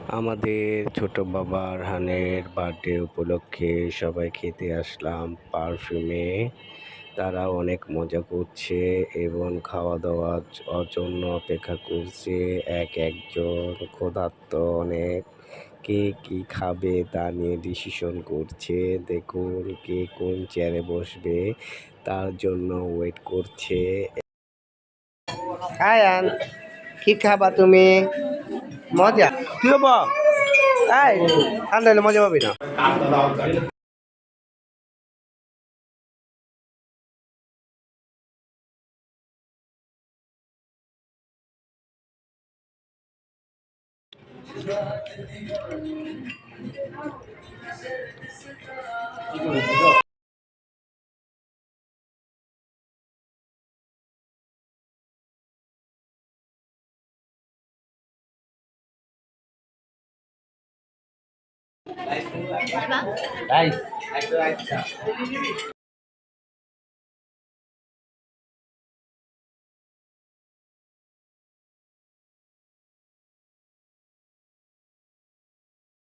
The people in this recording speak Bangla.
আমাদের ছোট বাবা রাহানের বার্থডে উপলক্ষে সবাই খেতে আসলাম পারফিউমে। তারা অনেক মজা করছে এবং খাওয়া দাওয়ার জন্য অপেক্ষা করছে। একজন ক্ষুধার্ত অনেক, কে কি খাবে তা নিয়ে ডিসিশন করছে। দেখুন কে কোন চেয়ারে বসবে তার জন্য ওয়েট করছে। আয়ান, কি খাবা তুমি? মজা কি হবো? এই ঠান্ডা হলে মজা পাবি না।